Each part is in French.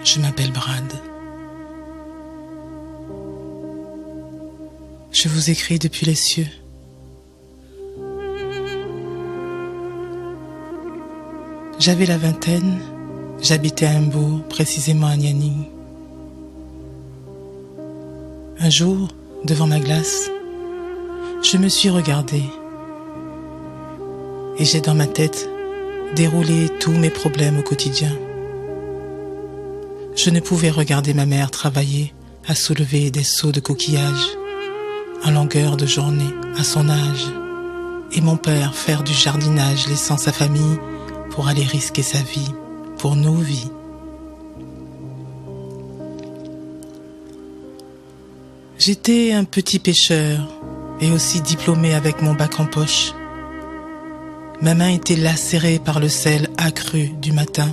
Je m'appelle Brad. Je vous écris depuis les cieux. J'avais la vingtaine, j'habitais à Hambourg, précisément à Nianing. Un jour, devant ma glace, je me suis regardée et j'ai dans ma tête déroulé tous mes problèmes au quotidien. Je ne pouvais regarder ma mère travailler à soulever des seaux de coquillages en longueur de journée à son âge et mon père faire du jardinage laissant sa famille pour aller risquer sa vie pour nos vies. J'étais un petit pêcheur et aussi diplômé avec mon bac en poche. Ma main était lacérée par le sel accru du matin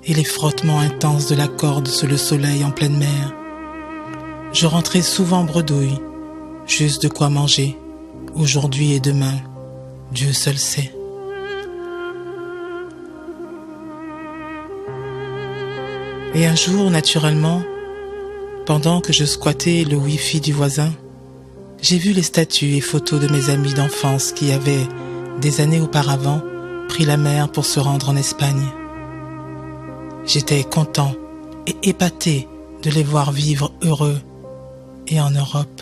et les frottements intenses de la corde sous le soleil en pleine mer. Je rentrais souvent bredouille, juste de quoi manger, aujourd'hui et demain, Dieu seul sait. Et un jour, naturellement, pendant que je squattais le Wi-Fi du voisin, j'ai vu les statuts et photos de mes amis d'enfance qui avaient, des années auparavant, pris la mer pour se rendre en Espagne. J'étais content et épaté de les voir vivre heureux et en Europe.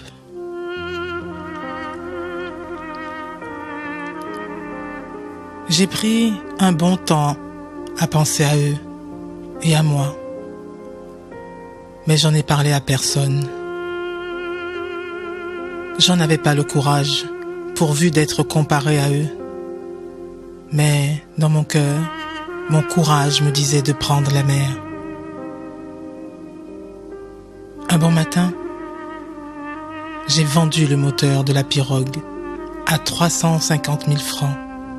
J'ai pris un bon temps à penser à eux et à moi, mais j'en ai parlé à personne. J'en avais pas le courage, pourvu d'être comparé à eux. Mais dans mon cœur, mon courage me disait de prendre la mer. Un bon matin, j'ai vendu le moteur de la pirogue à 350 000 francs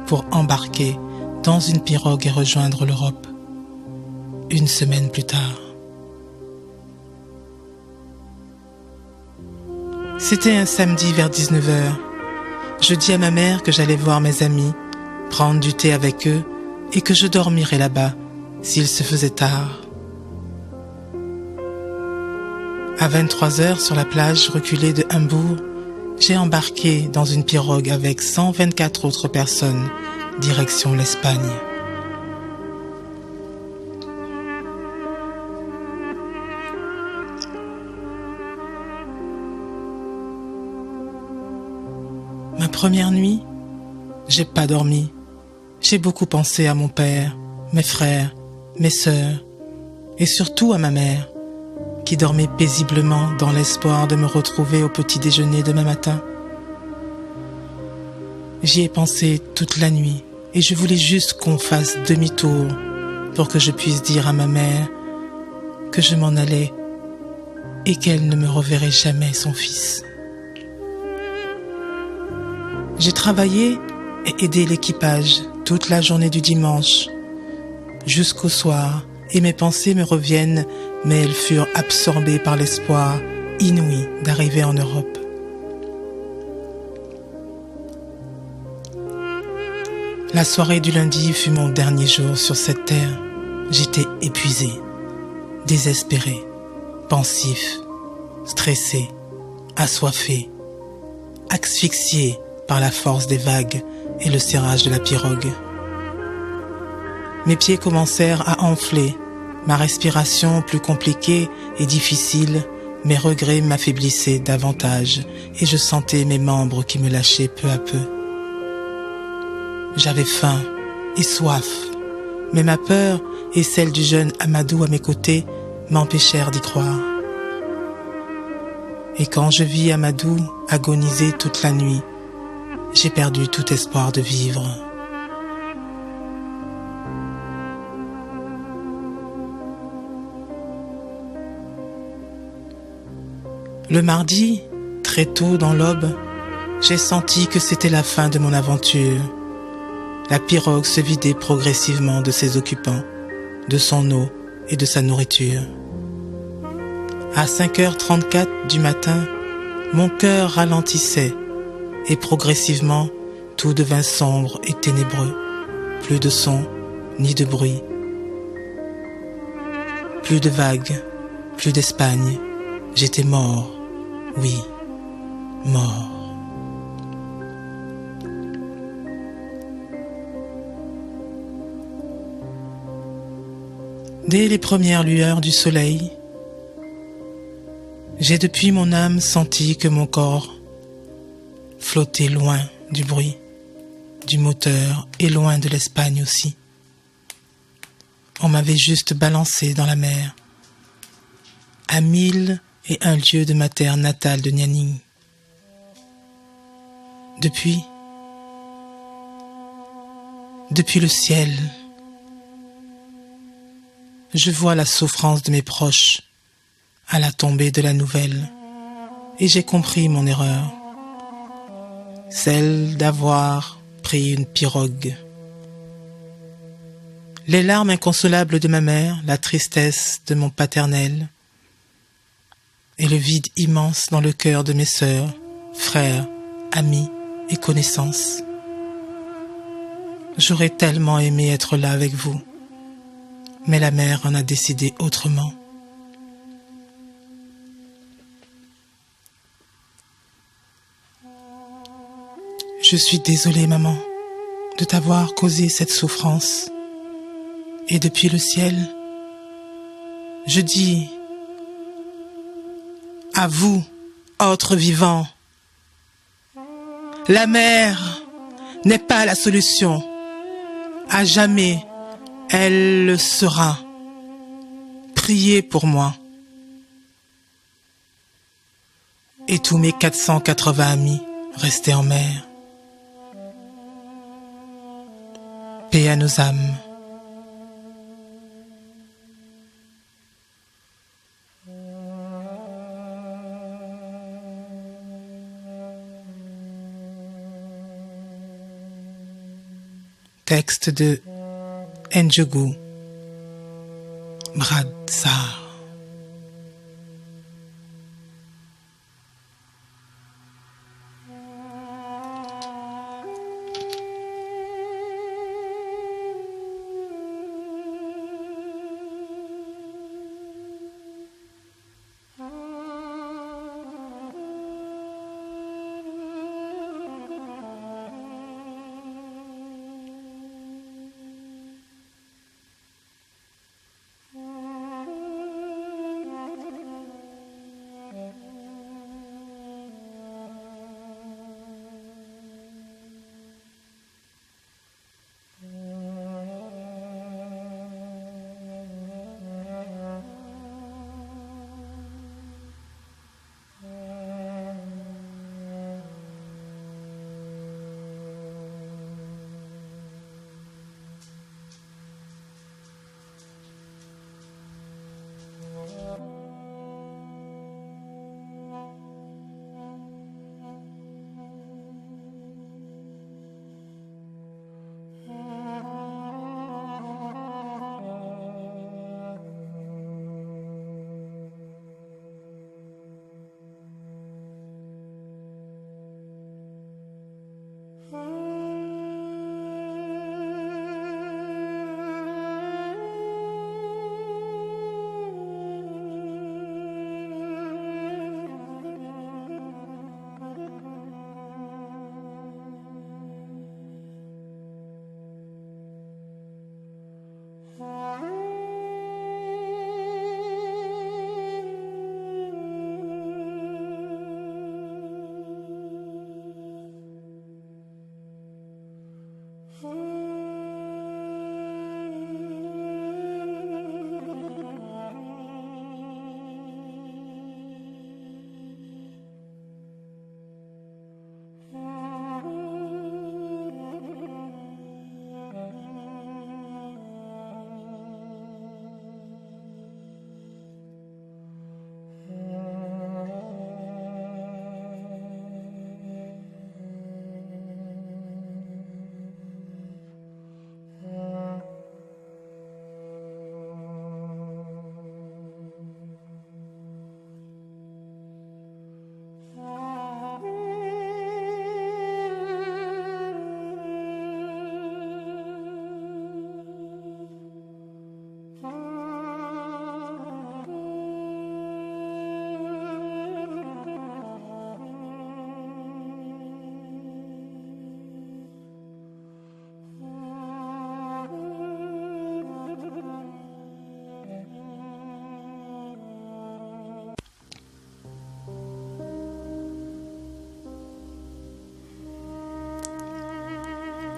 pour embarquer dans une pirogue et rejoindre l'Europe. Une semaine plus tard. C'était un samedi vers 19h. Je dis à ma mère que j'allais voir mes amis, prendre du thé avec eux et que je dormirais là-bas s'il se faisait tard. À 23h sur la plage reculée de Hambourg, j'ai embarqué dans une pirogue avec 124 autres personnes, direction l'Espagne. Ma première nuit, j'ai pas dormi. J'ai beaucoup pensé à mon père, mes frères, mes sœurs et surtout à ma mère, qui dormait paisiblement dans l'espoir de me retrouver au petit déjeuner demain matin. J'y ai pensé toute la nuit et je voulais juste qu'on fasse demi-tour pour que je puisse dire à ma mère que je m'en allais et qu'elle ne me reverrait jamais son fils. J'ai travaillé et aidé l'équipage toute la journée du dimanche jusqu'au soir et mes pensées me reviennent, mais elles furent absorbées par l'espoir inouï d'arriver en Europe. La soirée du lundi fut mon dernier jour sur cette terre. J'étais épuisé, désespéré, pensif, stressé, assoiffé, asphyxié par la force des vagues et le serrage de la pirogue. Mes pieds commencèrent à enfler, ma respiration plus compliquée et difficile, mes regrets m'affaiblissaient davantage et je sentais mes membres qui me lâchaient peu à peu. J'avais faim et soif, mais ma peur et celle du jeune Amadou à mes côtés m'empêchèrent d'y croire. Et quand je vis Amadou agoniser toute la nuit, j'ai perdu tout espoir de vivre. Le mardi, très tôt dans l'aube, j'ai senti que c'était la fin de mon aventure. La pirogue se vidait progressivement de ses occupants, de son eau et de sa nourriture. À 5h34 du matin, mon cœur ralentissait et progressivement, tout devint sombre et ténébreux. Plus de son, ni de bruit. Plus de vagues, plus d'Espagne. J'étais mort, oui, mort. Dès les premières lueurs du soleil, j'ai depuis mon âme senti que mon corps flottait loin du bruit, du moteur et loin de l'Espagne aussi. On m'avait juste balancé dans la mer, à 1001 lieues de ma terre natale de Nianing. Depuis le ciel, je vois la souffrance de mes proches à la tombée de la nouvelle, et j'ai compris mon erreur, celle d'avoir pris une pirogue. Les larmes inconsolables de ma mère, la tristesse de mon paternel, et le vide immense dans le cœur de mes sœurs, frères, amis et connaissances. J'aurais tellement aimé être là avec vous, mais la mer en a décidé autrement. Je suis désolée, maman, de t'avoir causé cette souffrance. Et depuis le ciel, je dis à vous, autres vivants, la mer n'est pas la solution. À jamais, elle le sera. Priez pour moi. Et tous mes 480 amis restés en mer. Paix à nos âmes. Texte de Njogu Brad Sarr.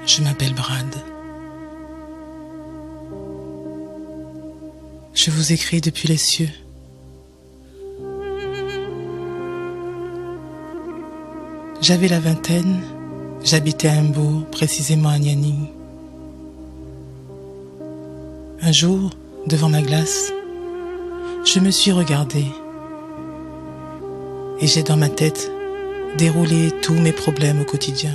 Je m'appelle Brad. Je vous écris depuis les cieux. J'avais la vingtaine, j'habitais à Mbourg, précisément à Nianing. Un jour, devant ma glace, je me suis regardée et j'ai dans ma tête déroulé tous mes problèmes au quotidien.